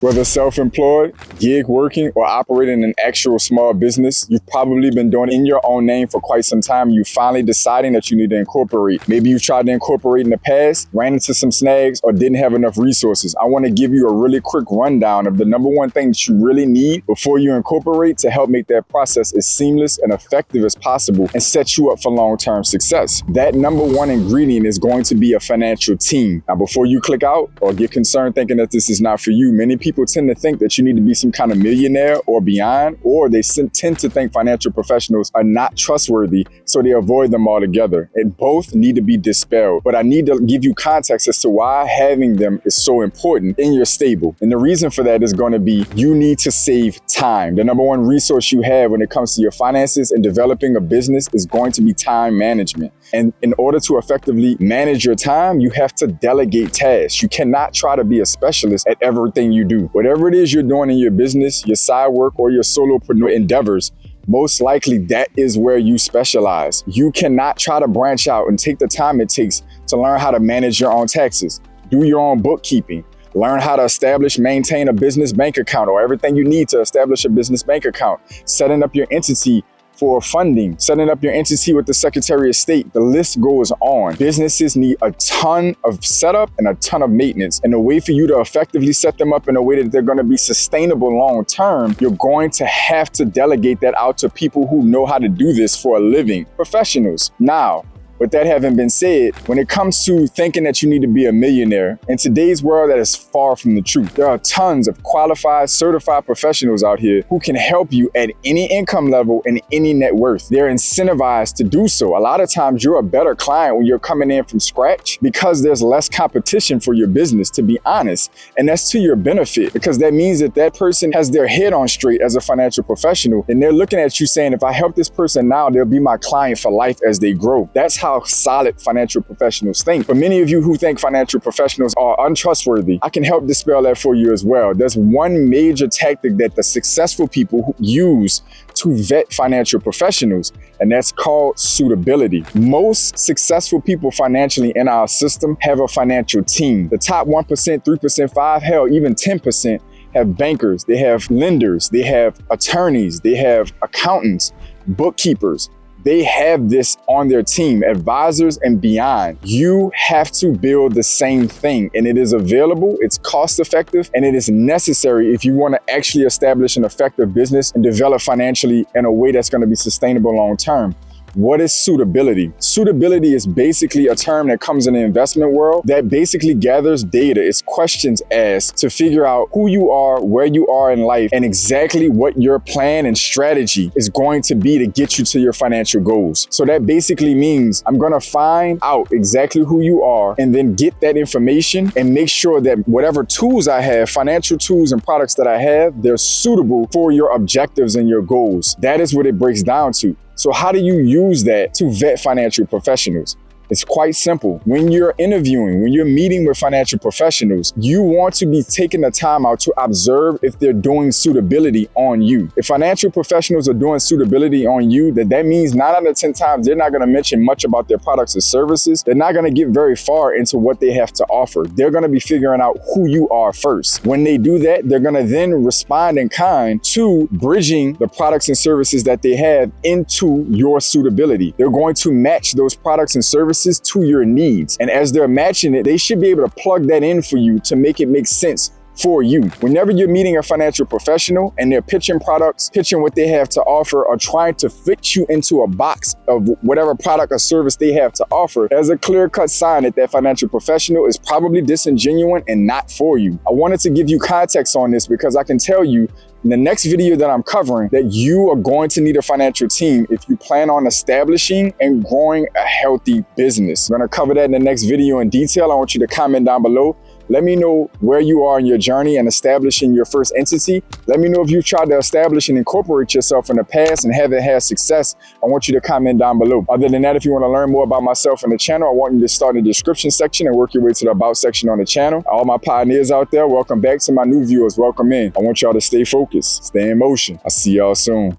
Whether self-employed, gig working, or operating an actual small business, you've probably been doing it in your own name for quite some time. You finally deciding that you need to incorporate. Maybe you tried to incorporate in the past, ran into some snags, or didn't have enough resources. I want to give you a really quick rundown of the number one thing that you really need before you incorporate to help make that process as seamless and effective as possible and set you up for long-term success. That number one ingredient is going to be a financial team. Now, before you click out or get concerned thinking that this is not for you, many people tend to think that you need to be some kind of millionaire or beyond, or they tend to think financial professionals are not trustworthy, so they avoid them altogether. And both need to be dispelled. But I need to give you context as to why having them is so important in your stable. And the reason for that is going to be you need to save time. The number one resource you have when it comes to your finances and developing a business is going to be time management. And in order to effectively manage your time, you have to delegate tasks. You cannot try to be a specialist at everything you do. Whatever it is you're doing in your business, your side work, or your solopreneur endeavors, most likely that is where you specialize. You cannot try to branch out and take the time it takes to learn how to manage your own taxes, do your own bookkeeping, learn how to establish, maintain a business bank account, or everything you need to establish a business bank account, setting up your entity for funding, setting up your entity with the Secretary of State. The list goes on. Businesses need a ton of setup and a ton of maintenance. And the way for you to effectively set them up in a way that they're going to be sustainable long term, you're going to have to delegate that out to people who know how to do this for a living, professionals. Now, with that having been said, when it comes to thinking that you need to be a millionaire, in today's world, that is far from the truth. There are tons of qualified, certified professionals out here who can help you at any income level and any net worth. They're incentivized to do so. A lot of times you're a better client when you're coming in from scratch because there's less competition for your business, to be honest. And that's to your benefit, because that means that that person has their head on straight as a financial professional. And they're looking at you saying, if I help this person now, they'll be my client for life as they grow. That's how solid financial professionals think. For many of you who think financial professionals are untrustworthy, I can help dispel that for you as well. There's one major tactic that the successful people use to vet financial professionals, and that's called suitability. Most successful people financially in our system have a financial team. The top 1%, 3%, 5%, hell, even 10% have bankers, they have lenders, they have attorneys, they have accountants, bookkeepers. They have this on their team, advisors and beyond. You have to build the same thing, and it is available, it's cost effective, and it is necessary if you want to actually establish an effective business and develop financially in a way that's going to be sustainable long term. What is suitability? Suitability is basically a term that comes in the investment world that basically gathers data. It's questions asked to figure out who you are, where you are in life, and exactly what your plan and strategy is going to be to get you to your financial goals. So that basically means I'm going to find out exactly who you are and then get that information and make sure that whatever tools I have, financial tools and products that I have, they're suitable for your objectives and your goals. That is what it breaks down to. So how do you use that to vet financial professionals? It's quite simple. When you're interviewing, when you're meeting with financial professionals, you want to be taking the time out to observe if they're doing suitability on you. If financial professionals are doing suitability on you, that means 9 out of 10 times they're not going to mention much about their products or services. They're not going to get very far into what they have to offer. They're going to be figuring out who you are first. When they do that, they're going to then respond in kind to bridging the products and services that they have into your suitability. They're going to match those products and services to your needs. And as they're matching it, they should be able to plug that in for you to make it make sense for you. Whenever you're meeting a financial professional and they're pitching products, pitching what they have to offer, or trying to fit you into a box of whatever product or service they have to offer, there's a clear-cut sign that that financial professional is probably disingenuous and not for you. I wanted to give you context on this because I can tell you in the next video that I'm covering that you are going to need a financial team if you plan on establishing and growing a healthy business. I'm going to cover that in the next video in detail. I want you to comment down below. Let me know where you are in your journey and establishing your first entity. Let me know if you tried to establish and incorporate yourself in the past and haven't had success. I want you to comment down below. Other than that, if you want to learn more about myself and the channel, I want you to start in the description section and work your way to the about section on the channel. All my pioneers out there, welcome back. To my new viewers, welcome in. I want y'all to stay focused, stay in motion. I'll see y'all soon.